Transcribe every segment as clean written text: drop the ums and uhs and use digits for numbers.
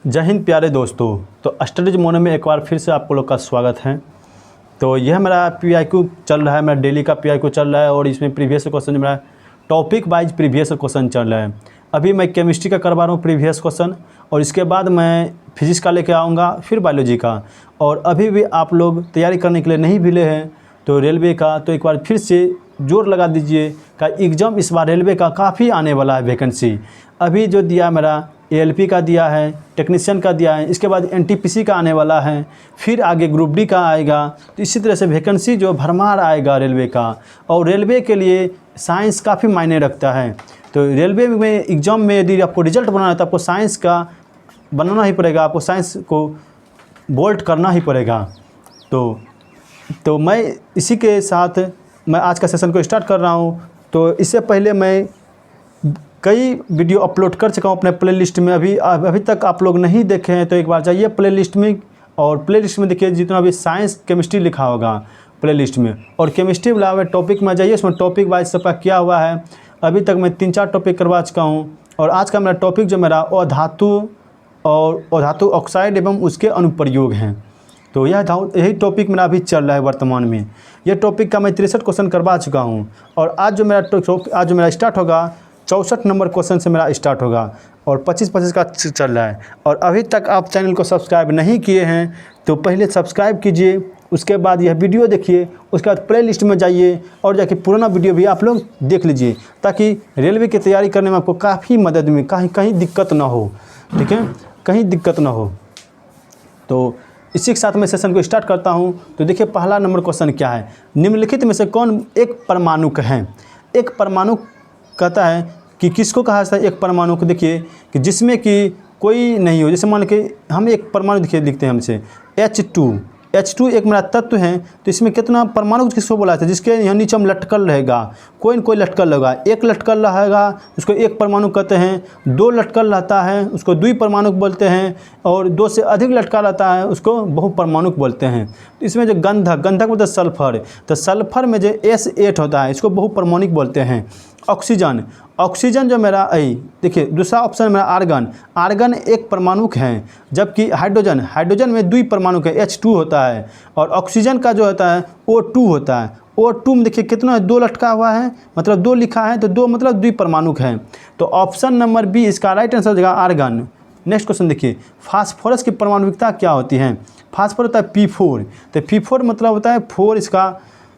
जय हिंद प्यारे दोस्तों। तो स्टडीज मोनो में एक बार फिर से आपको लोग का स्वागत है। तो यह मेरा पीआईक्यू चल रहा है, मेरा डेली का पीआईक्यू चल रहा है और इसमें प्रीवियस क्वेश्चन जो मेरा टॉपिक वाइज प्रीवियस क्वेश्चन चल रहा है। अभी मैं केमिस्ट्री का करवा रहा हूँ प्रीवियस क्वेश्चन और इसके बाद मैं फिजिक्स का लेके आऊँगा, फिर बायोलॉजी का। और अभी भी आप लोग तैयारी करने के लिए नहीं मिले हैं तो रेलवे का, तो एक बार फिर से जोर लगा दीजिए का एग्ज़ाम इस बार रेलवे का काफ़ी आने वाला है वैकेंसी। अभी जो दिया मेरा एएलपी का दिया है, टेक्नीशियन का दिया है, इसके बाद एनटीपीसी का आने वाला है, फिर आगे ग्रुप डी का आएगा। तो इसी तरह से वैकेंसी जो भरमार आएगा रेलवे का। और रेलवे के लिए साइंस काफ़ी मायने रखता है। तो रेलवे में एग्ज़ाम में यदि आपको रिजल्ट बनाना है तो आपको साइंस का बनाना ही पड़ेगा, आपको साइंस को बोल्ट करना ही पड़ेगा। तो मैं इसी के साथ मैं आज का सेशन को स्टार्ट कर रहा हूँ। तो इससे पहले मैं कई वीडियो अपलोड कर चुका हूँ अपने प्लेलिस्ट में। अभी तक आप लोग नहीं देखे हैं तो एक बार जाइए प्लेलिस्ट में और प्लेलिस्ट में देखिए जितना भी साइंस केमिस्ट्री लिखा होगा प्लेलिस्ट में, और केमिस्ट्री वाला टॉपिक में जाइए, उसमें टॉपिक वाइज सबका क्या हुआ है। अभी तक मैं 3-4 टॉपिक करवा चुका हूँ। और आज का मेरा टॉपिक जो मेरा अधातु और अधातु ऑक्साइड एवं उसके अनुप्रयोग हैं। तो यही टॉपिक मेरा अभी चल रहा है वर्तमान में। यह टॉपिक का मैं 63 क्वेश्चन करवा चुका हूँ और आज जो मेरा स्टार्ट होगा 64 नंबर क्वेश्चन से मेरा स्टार्ट होगा और 25-25 का चल रहा है। और अभी तक आप चैनल को सब्सक्राइब नहीं किए हैं तो पहले सब्सक्राइब कीजिए, उसके बाद यह वीडियो देखिए, उसके बाद प्ले लिस्ट में जाइए और जाके पुराना वीडियो भी आप लोग देख लीजिए ताकि रेलवे की तैयारी करने में आपको काफ़ी मदद में कहीं दिक्कत ना हो। ठीक है, कहीं दिक्कत ना हो। तो इसी के साथ मैं सेशन को स्टार्ट करता हूं। तो देखिए पहला नंबर क्वेश्चन क्या है, निम्नलिखित में से कौन एक परमाणु है। एक परमाणु कहता है कि किसको कहा जाता है एक परमाणु को। देखिए कि जिसमें कि कोई नहीं हो, जैसे मान के हम एक परमाणु देखिए लिखते हैं हमसे H2 एक मेरा तत्व है। तो इसमें कितना परमाणु किसको बोला जाता है, जिसके यहाँ नीचे हम लटकल रहेगा, कोई न कोई लटकल रहेगा। एक लटकल रहेगा उसको एक परमाणु कहते हैं, 2 लटकल रहता है उसको द्विपरमाणु बोलते हैं, और 2 से अधिक लटका रहता है उसको बहुपरमाणु बोलते हैं। तो इसमें जो गंधक मतलब सल्फर, तो सल्फर में जो S8 होता है इसको बहुपरमाणु बोलते हैं। ऑक्सीजन जो मेरा देखिए दूसरा ऑप्शन मेरा आर्गन एक परमाणु है, जबकि हाइड्रोजन में द्विपरमाणु है, H2 होता है। और ऑक्सीजन का जो होता है O2 होता है। O2 में देखिए कितना 2 लटका हुआ है, मतलब 2 लिखा है तो 2 मतलब द्विपरमाणु है। तो ऑप्शन नंबर बी इसका राइट आंसर हो जाएगा आर्गन। नेक्स्ट क्वेश्चन देखिए, फास्फोरस की परमाणुकता क्या होती है। फास्फोरस होता है P4। तो P4 मतलब होता है 4, इसका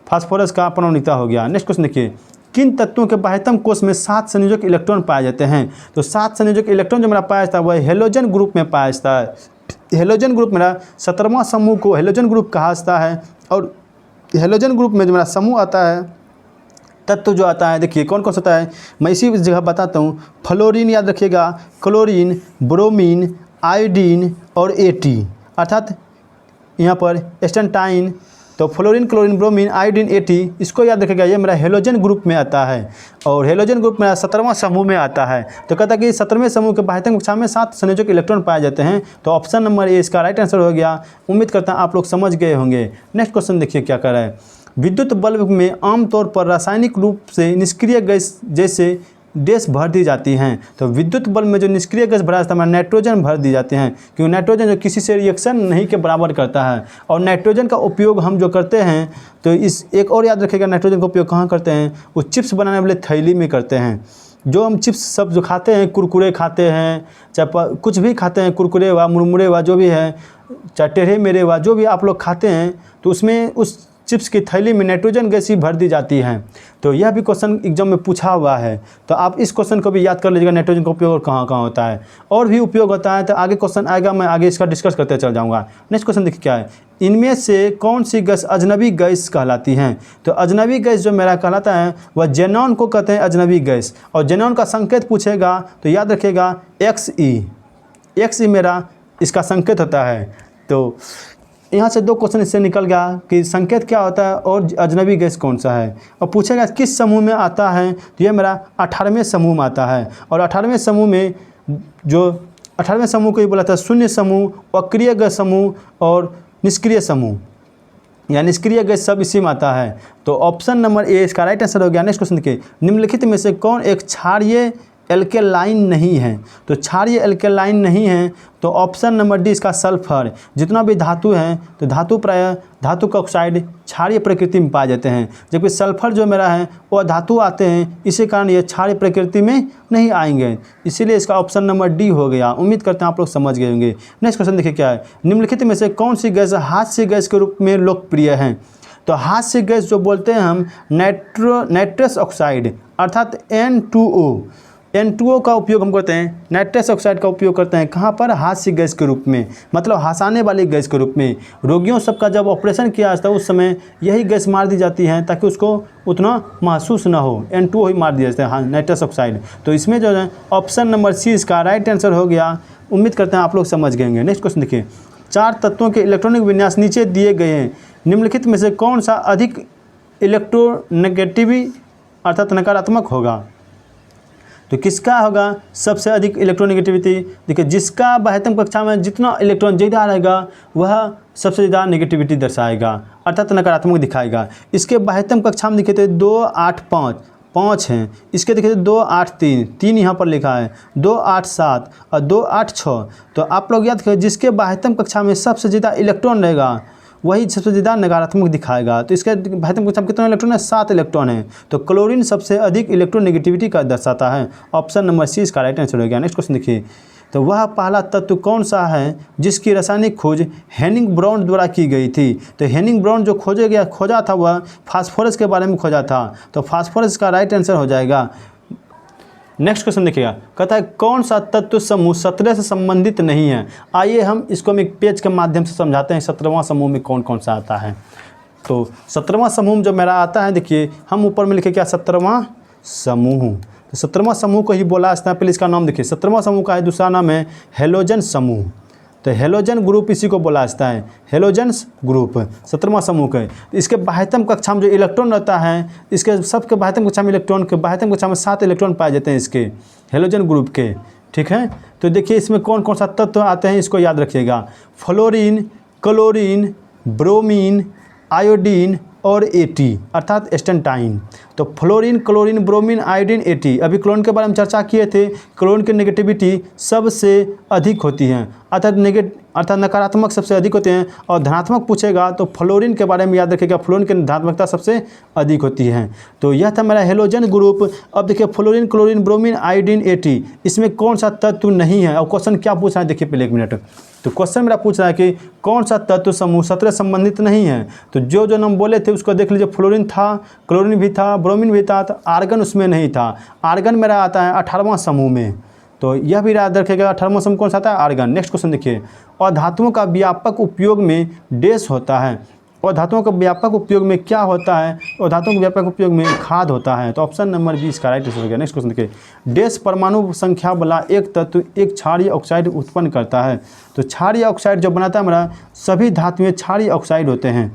फास्फोरस का परमाणुकता हो गया। नेक्स्ट क्वेश्चन देखिए, किन तत्वों के बाह्यतम कोश में 7 संयोजक इलेक्ट्रॉन पाए जाते हैं। तो 7 संयोजक इलेक्ट्रॉन जो मेरा पाया जाता है वह हेलोजन ग्रुप में पाया जाता है। हेलोजन ग्रुप मेरा 17वां समूह को हेलोजन ग्रुप कहा जाता है। और हेलोजन ग्रुप में जो मेरा समूह आता है, तत्व जो आता है, देखिए कौन कौन सा होता है मैं इसी जगह बताता हूँ। फ्लोरीन याद रखिएगा, क्लोरीन, ब्रोमीन, आयोडीन और एटी, अर्थात यहाँ पर स्टेंटाइन। तो fluorine, chlorine, bromine, iodine, eighty, इसको याद रखिएगा, ये मेरा हेलोजन ग्रुप में आता है। और हेलोजन ग्रुप मेरा 17वां समूह में आता है। तो कहता है कि 17वें समूह के बाह्यतम कक्षा में 7 संयोजक इलेक्ट्रॉन पाए जाते हैं। तो ऑप्शन नंबर ए इसका राइट आंसर हो गया। उम्मीद करता हूँ आप लोग समझ गए होंगे। नेक्स्ट क्वेश्चन देखिए क्या कर रहा है, विद्युत बल्ब में आमतौर पर रासायनिक रूप से निष्क्रिय गैस जैसे गैस भर दी जाती हैं। तो विद्युत बल्ब में जो निष्क्रिय गैस भरा जाता है नाइट्रोजन भर दी जाती हैं, क्योंकि नाइट्रोजन जो किसी से रिएक्शन नहीं के बराबर करता है। और नाइट्रोजन का उपयोग हम जो करते हैं तो इस एक और याद रखिएगा, नाइट्रोजन का उपयोग कहाँ करते हैं, वो चिप्स बनाने वाले थैली में करते हैं। जो हम चिप्स सब जो खाते हैं, कुरकुरे खाते हैं, चाहे कुछ भी खाते हैं, कुरकुरे हुआ, मुरमुरे हुआ, जो भी है, चाहे टेढ़े मेढ़े हुआ, जो भी आप लोग खाते हैं, तो उसमें उस चिप्स की थैली में नाइट्रोजन गैस ही भर दी जाती है। तो यह भी क्वेश्चन एग्जाम में पूछा हुआ है। तो आप इस क्वेश्चन को भी याद कर लीजिएगा, नाइट्रोजन का उपयोग कहाँ कहाँ होता है। और भी उपयोग होता है तो आगे क्वेश्चन आएगा, मैं आगे इसका डिस्कस करते चल जाऊँगा। नेक्स्ट क्वेश्चन देखिए क्या है, इनमें से कौन सी गैस अजनबी गैस कहलाती हैं। तो अजनबी गैस जो मेरा कहलाता है वह जेनॉन को कहते हैं अजनबी गैस। और जेनॉन का संकेत पूछेगा तो याद रखिएगा XE मेरा इसका संकेत होता है। तो यहाँ से 2 क्वेश्चन इससे निकल गया कि संकेत क्या होता है और अजनबी गैस कौन सा है। और पूछेगा किस समूह में आता है, तो ये मेरा 18वें समूह में आता है। और 18वें समूह में जो 18वें समूह को ही बोला था शून्य समूह, अक्रिय गैस समूह और निष्क्रिय समूह, या निष्क्रिय गैस सब इसी में आता है। तो ऑप्शन नंबर ए इसका राइट आंसर हो गया। नेक्स्ट क्वेश्चन देखिए, निम्नलिखित में से कौन एक क्षारीय एल्केलाइन नहीं है। तो क्षारीय एल्केलाइन नहीं है तो ऑप्शन नंबर डी इसका सल्फर। जितना भी धातु हैं तो धातु प्रायः धातु का ऑक्साइड क्षारीय प्रकृति में पाए जाते हैं, जबकि सल्फर जो मेरा है वह धातु आते हैं, इसी कारण ये क्षारीय प्रकृति में नहीं आएंगे, इसीलिए इसका ऑप्शन नंबर डी हो गया। उम्मीद करते हैं आप लोग समझ गए होंगे। नेक्स्ट क्वेश्चन देखिए क्या है, निम्नलिखित में से कौन सी गैस हास्य गैस के रूप में लोकप्रिय है। तो हास्य गैस जो बोलते हैं हम नाइट्रस ऑक्साइड अर्थात N2O का उपयोग हम करते हैं, नाइट्रस ऑक्साइड का उपयोग करते हैं कहाँ पर, हास्य गैस के रूप में, मतलब हंसाने वाली गैस के रूप में। रोगियों सबका जब ऑपरेशन किया जाता है उस समय यही गैस मार दी जाती है ताकि उसको उतना महसूस ना हो, N2O ही मार दिया जाता है, हाँ नाइट्रस ऑक्साइड। तो इसमें जो है ऑप्शन नंबर सी इसका राइट आंसर हो गया। उम्मीद करते हैं आप लोग समझ गए होंगे। नेक्स्ट क्वेश्चन देखिए, 4 तत्वों के इलेक्ट्रॉनिक विन्यास नीचे दिए गए हैं, निम्नलिखित में से कौन सा अधिक इलेक्ट्रोनेगेटिवी अर्थात नकारात्मक होगा। तो किसका होगा सबसे अधिक इलेक्ट्रोनेगेटिविटी। देखिए जिसका बाह्यतम कक्षा में जितना इलेक्ट्रॉन ज़्यादा रहेगा वह सबसे ज़्यादा नेगेटिविटी दर्शाएगा अर्थात नकारात्मक दिखाएगा। इसके बाह्यतम कक्षा में देखे थे 2, 8, 5 हैं, इसके देखे थे 2, 8, 3 यहाँ पर लिखा है, 2, 8, 7 और 2, 8, 6। तो आप लोग याद करें जिसके बाह्यतम कक्षा में सबसे ज़्यादा इलेक्ट्रॉन रहेगा वही सबसे ज़्यादा नकारात्मक दिखाएगा। तो इसके बाह्यतम कक्षा में कितना इलेक्ट्रॉन है, 7 इलेक्ट्रॉन है। तो क्लोरीन सबसे अधिक इलेक्ट्रोनेगेटिविटी का दर्शाता है। ऑप्शन नंबर सी इसका राइट आंसर हो गया। नेक्स्ट क्वेश्चन देखिए, तो वह पहला तत्व कौन सा है जिसकी रासायनिक खोज हेनिंग ब्राउन द्वारा की गई थी। तो हेनिंग ब्राउन जो खोजा था वह फास्फोरस के बारे में खोजा था, तो फास्फोरस का राइट आंसर हो जाएगा। नेक्स्ट क्वेश्चन देखिएगा, कहता है कौन सा तत्व समूह 17 से संबंधित नहीं है। आइए हम इसको हम एक पेज के माध्यम से समझाते हैं 17वां समूह में कौन कौन सा आता है। तो 17वां समूह जो मेरा आता है, देखिए हम ऊपर में लिखे क्या 17वां समूह। तो 17वां समूह को ही बोला जाता है, पहले इसका नाम देखिए। 17वां समूह का है दूसरा नाम है हेलोजन समूह। तो हेलोजन ग्रुप इसी को बोला जाता है, हेलोजन ग्रुप 17वां समूह के। इसके बाह्यतम कक्षा में जो इलेक्ट्रॉन रहता है, इसके सबके बाह्यतम कक्षा में इलेक्ट्रॉन के बाह्यतम कक्षा में 7 इलेक्ट्रॉन पाए जाते हैं इसके हेलोजन ग्रुप के। ठीक है, तो देखिए इसमें कौन कौन सा तत्व आते हैं इसको याद रखिएगा, फ्लोरीन, क्लोरीन, ब्रोमीन, आयोडीन और एटी अर्थात स्टेंटाइन। तो fluorine, chlorine, bromine, iodine, eighty. अभी क्लोरीन के बारे में चर्चा किए थे, क्लोरीन की नेगेटिविटी सबसे अधिक होती है अर्थात नकारात्मक सबसे अधिक होते हैं, और धनात्मक पूछेगा तो फ्लोरीन के बारे में याद रखिएगा, फ्लोरीन की धनात्मकता सबसे अधिक होती है। तो यह था मेरा हेलोजन ग्रुप। अब देखिए fluorine, chlorine, bromine, iodine, eighty, इसमें कौन सा तत्व नहीं है। और क्वेश्चन क्या पूछ रहा है देखिए पहले 1 मिनट। तो क्वेश्चन मेरा पूछ रहा है कि कौन सा तत्व समूह 17 संबंधित नहीं है। तो जो नाम बोले थे उसको देख लीजिए, फ्लोरीन था, क्लोरीन भी था, ब्रोमीन भी था, तो आर्गन उसमें नहीं था। आर्गन मेरा आता है 18वां समूह में, तो यह भी याद रखेगा 18वां समूह कौन सा आता है, आर्गन। नेक्स्ट क्वेश्चन देखिए, और धातुओं का व्यापक उपयोग में डैश होता है। और धातुओं का व्यापक उपयोग में क्या होता है, और धातुओं के व्यापक उपयोग में खाद होता है। तो ऑप्शन नंबर 20 का राइट आंसर हो गया। नेक्स्ट क्वेश्चन देखिए, डैश परमाणु संख्या वाला एक तत्व एक क्षारीय ऑक्साइड उत्पन्न करता है। तो क्षारीय ऑक्साइड जो बनाता है मेरा, सभी धातुएं क्षारीय ऑक्साइड होते हैं।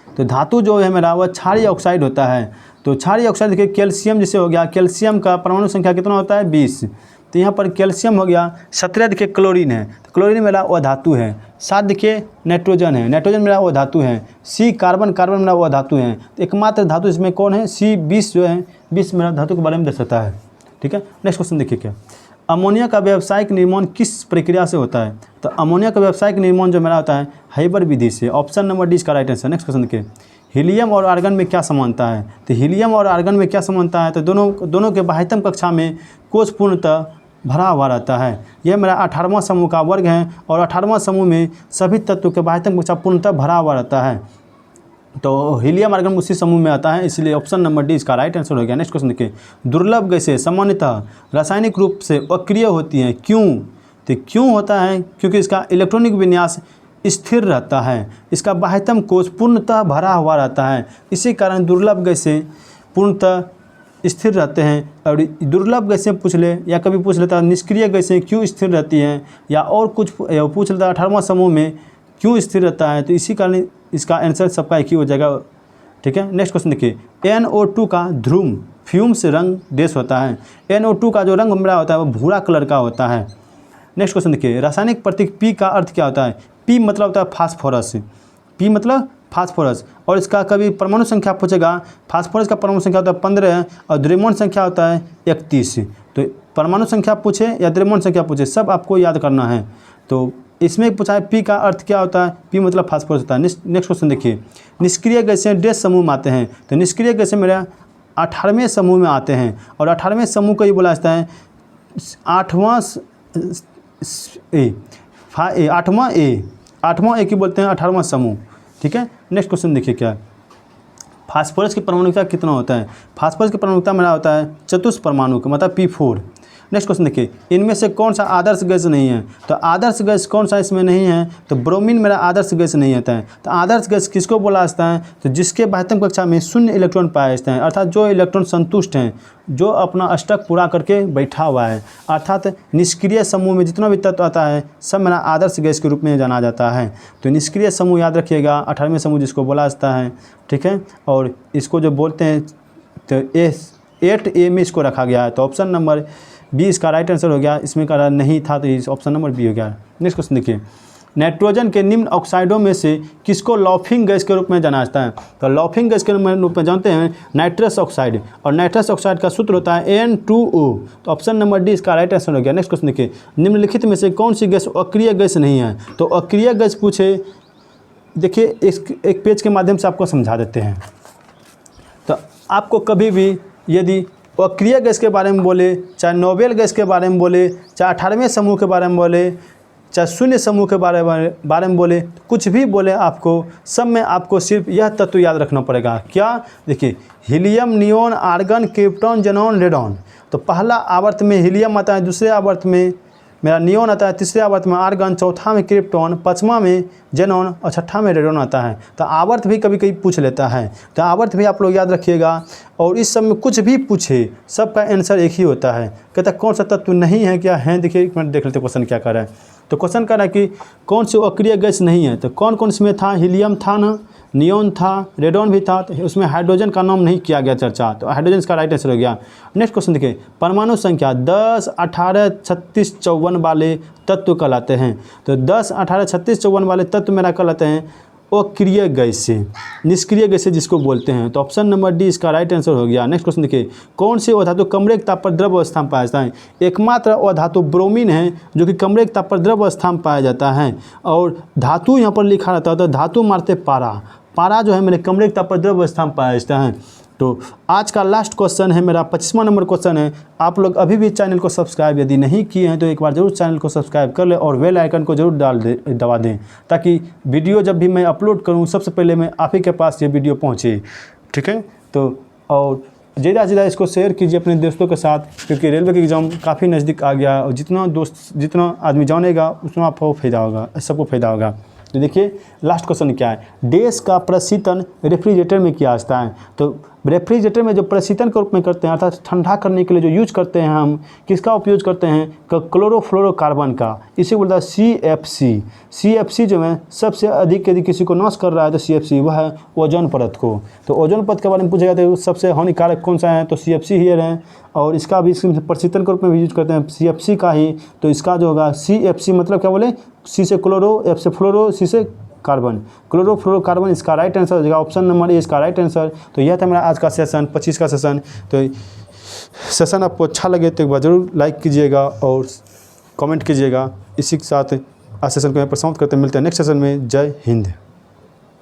तो धातु जो है मेरा वह क्षारीय ऑक्साइड होता है। तो क्षारीय ऑक्साइड देखिए कैल्शियम जैसे हो गया, कैल्शियम का परमाणु संख्या कितना होता है 20। तो यहाँ पर कैल्शियम हो गया। 17 देखिए क्लोरीन है, तो क्लोरीन मेरा वो धातु है। 7 देखिए नाइट्रोजन है, नाइट्रोजन मेरा वो धातु है। सी कार्बन, कार्बन मेरा वो धातु है। तो एकमात्र धातु इसमें कौन है, सी 20 जो है, 20 मेरा धातु के बारे में दर्शाता है। ठीक है, नेक्स्ट क्वेश्चन देखिए क्या, अमोनिया का व्यावसायिक निर्माण किस प्रक्रिया से होता है। तो अमोनिया का व्यावसायिक निर्माण जो मेरा होता है हाइबर विधि से। ऑप्शन नंबर डी इसका राइट आंसर। नेक्स्ट क्वेश्चन देखिए, हीलियम और आर्गन में क्या समानता है। तो हीलियम और आर्गन में क्या समानता है, तो दोनों के बाह्यतम कक्षा में कोष पूर्णतः भरा हुआ रहता है। यह मेरा 18वां समूह का वर्ग है, और 18वां समूह में सभी तत्वों के बाह्यतम कक्षा पूर्णतः भरा हुआ रहता है। तो हीलियम आर्गन उसी समूह में आता है, इसलिए ऑप्शन नंबर डी इसका राइट आंसर हो गया। नेक्स्ट क्वेश्चन देखिए, दुर्लभ गैसें सामान्यतः रासायनिक रूप से अक्रिय होती हैं, क्यों। तो क्यों होता है, क्योंकि इसका इलेक्ट्रॉनिक विन्यास स्थिर रहता है, इसका बाह्यतम कोष पूर्णतः भरा हुआ रहता है, इसी कारण दुर्लभ गैसें पूर्णतः स्थिर रहते हैं। और दुर्लभ गैसें पूछ ले या कभी पूछ लेता है निष्क्रिय गैसें क्यों स्थिर रहती हैं, या और कुछ पूछ लेता है 18वां समूह में क्यों स्थिर रहता है, तो इसी कारण इसका आंसर सबका एक ही हो जाएगा। ठीक है, नेक्स्ट क्वेश्चन देखिए, NO2 का ध्रुव फ्यूम से रंग डैश होता है। NO2 का जो रंग मेरा होता है वो भूरा कलर का होता है। नेक्स्ट क्वेश्चन देखिए, रासायनिक प्रतीक P का अर्थ क्या होता है। P मतलब होता है फास्फोरस, P मतलब फास्फोरस, और इसका कभी परमाणु संख्या पूछेगा, फास्फोरस का परमाणु संख्या होता है 15 और द्रव्यमान संख्या होता है 31। तो परमाणु संख्या पूछे या द्रव्यमान संख्या पूछे, सब आपको याद करना है। तो इसमें पूछा है पी का अर्थ क्या होता है, पी मतलब फास्फोरस होता है। नेक्स्ट क्वेश्चन देखिए, निष्क्रिय गैसें डैश समूह में आते हैं। तो निष्क्रिय गैसें मेरा 18वें समूह में आते हैं, और 18वें समूह को ये बोला जाता है 8वां ए की बोलते हैं 18वां समूह, ठीक है। नेक्स्ट क्वेश्चन देखिए क्या है, फास्फोरस की परमाणुकता कितना होता है। फास्फोरस की परमाणुकता मेरा होता है चतुष्परमाणु का, मतलब P4। नेक्स्ट क्वेश्चन देखिए, इनमें से कौन सा आदर्श गैस नहीं है। तो आदर्श गैस कौन सा इसमें नहीं है, तो ब्रोमीन मेरा आदर्श गैस नहीं आता है। तो आदर्श गैस किसको बोला जाता है, तो जिसके 72 कक्षा में 0 इलेक्ट्रॉन पाए जाते हैं, अर्थात जो इलेक्ट्रॉन संतुष्ट हैं, जो अपना अष्टक पूरा करके बैठा हुआ है। अर्थात निष्क्रिय समूह में जितना भी तत्व आता है सब मेरा आदर्श गैस के रूप में जाना जाता है। तो निष्क्रिय समूह याद रखिएगा, 18वें समूह जिसको बोला जाता है, ठीक है। और इसको जो बोलते हैं तो 8A में इसको रखा गया है। तो ऑप्शन नंबर बी इसका राइट आंसर हो गया, इसमें का नहीं था तो इस ऑप्शन नंबर बी हो गया। नेक्स्ट क्वेश्चन देखिए, नाइट्रोजन के निम्न ऑक्साइडों में से किसको लॉफिंग गैस के रूप में जाना जाता है। तो लॉफिंग गैस के रूप में जानते हैं नाइट्रस ऑक्साइड, और नाइट्रस ऑक्साइड का सूत्र होता है N2O। तो ऑप्शन नंबर डी इसका राइट आंसर हो गया। नेक्स्ट क्वेश्चन देखिए, निम्नलिखित में से कौन सी गैस अक्रिय गैस नहीं है। तो अक्रिय गैस पूछे, देखिए एक पेज के माध्यम से आपको समझा देते हैं। तो आपको कभी भी यदि अक्रिय गैस के बारे में बोले, चाहे नोबेल गैस के बारे में बोले, चाहे 18वें समूह के बारे में बोले, चाहे 0 समूह के बारे में बोले, कुछ भी बोले आपको, सब में आपको सिर्फ यह तत्व याद रखना पड़ेगा। क्या, देखिए helium, neon, argon, krypton, xenon, radon. तो पहला आवर्त में हीलियम आता है, दूसरे आवर्त में मेरा नियोन आता है, तीसरे आवर्त में आर्गन, चौथा में क्रिप्टॉन, 5वां में जेनॉन और 6ठा में रेडॉन आता है। तो आवर्त भी कभी कभी पूछ लेता है, तो आवर्त भी आप लोग याद रखिएगा। और इस सब में कुछ भी पूछे सबका आंसर एक ही होता है। कहता है कौन सा तत्व नहीं है, क्या है, देखिए एक मिनट देख लेते क्वेश्चन क्या कर रहा है। तो क्वेश्चन कर रहा है कि कौन सी अक्रिय गैस नहीं है। तो कौन कौन इसमें था, हीलियम था ना, नियोन था, रेडॉन भी था। तो उसमें हाइड्रोजन का नाम नहीं किया गया चर्चा, तो हाइड्रोजन इसका राइट आंसर हो गया। नेक्स्ट क्वेश्चन देखिए, परमाणु संख्या 10, 18, 36, 54 वाले तत्व कहलाते हैं। तो 10, 18, 36, 54 वाले तत्व मेरा कहलाते हैं अक्रिय गैस से, निष्क्रिय गैस से जिसको बोलते हैं। तो ऑप्शन नंबर डी इसका राइट आंसर हो गया। नेक्स्ट क्वेश्चन देखिए, कौन से अधातु कमरे के ताप पर द्रव अवस्था में पाया जाता है। एकमात्र अधातु ब्रोमीन है जो कि कमरे के ताप पर द्रव अवस्था में पाया जाता है। और धातु यहाँ पर लिखा रहता है, तो धातु मारते पारा जो है मेरे कमरे के ताप पर द्रव अवस्था में पाया जाता है। तो आज का लास्ट क्वेश्चन है मेरा, 25वां नंबर क्वेश्चन है। आप लोग अभी भी चैनल को सब्सक्राइब यदि नहीं किए हैं तो एक बार ज़रूर चैनल को सब्सक्राइब कर लें और बेल आइकन को जरूर दबा दें, ताकि वीडियो जब भी मैं अपलोड करूं सबसे पहले मैं आप ही के पास ये वीडियो पहुंचे, ठीक है। तो और ज़्यादा से ज़्यादा इसको शेयर कीजिए अपने दोस्तों के साथ, क्योंकि रेलवे का एग्ज़ाम काफ़ी नज़दीक आ गया और जितना आदमी जानेगा उतना आपको फ़ायदा होगा, सबको फ़ायदा होगा। तो देखिए लास्ट क्वेश्चन क्या है, देश का प्रशीतन रेफ्रिजरेटर में किया जाता है। तो रेफ्रिजरेटर में जो प्रशीतन के रूप में करते हैं, अर्थात ठंडा करने के लिए जो यूज करते हैं हम, किसका उपयोग करते हैं, क्लोरोफ्लोरोकार्बन का, इसे बोलता है CFC। CFC जो है सबसे अधिक यदि किसी को नाश कर रहा है तो CFC वह है ओजोन परत को। तो ओजोन परत के बारे में पूछा जाता है सबसे हानिकारक कौन सा है, तो CFC ही है। और इसका भी प्रशीतन के रूप में भी यूज करते हैं CFC का ही। तो इसका जो होगा CFC मतलब क्या बोले, C से क्लोरो, F से फ्लोरो, C से कार्बन, क्लोरोफ्लोरोकार्बन इसका राइट आंसर हो जाएगा। ऑप्शन नंबर ए इसका राइट आंसर। तो यह था मेरा आज का सेशन, 25 का सेशन। तो सेशन आपको अच्छा लगे तो एक बार ज़रूर लाइक कीजिएगा और कमेंट कीजिएगा। इसी के साथ आज सेशन को यहाँ पर समाप्त करते हैं, मिलते हैं नेक्स्ट सेशन में। जय हिंद।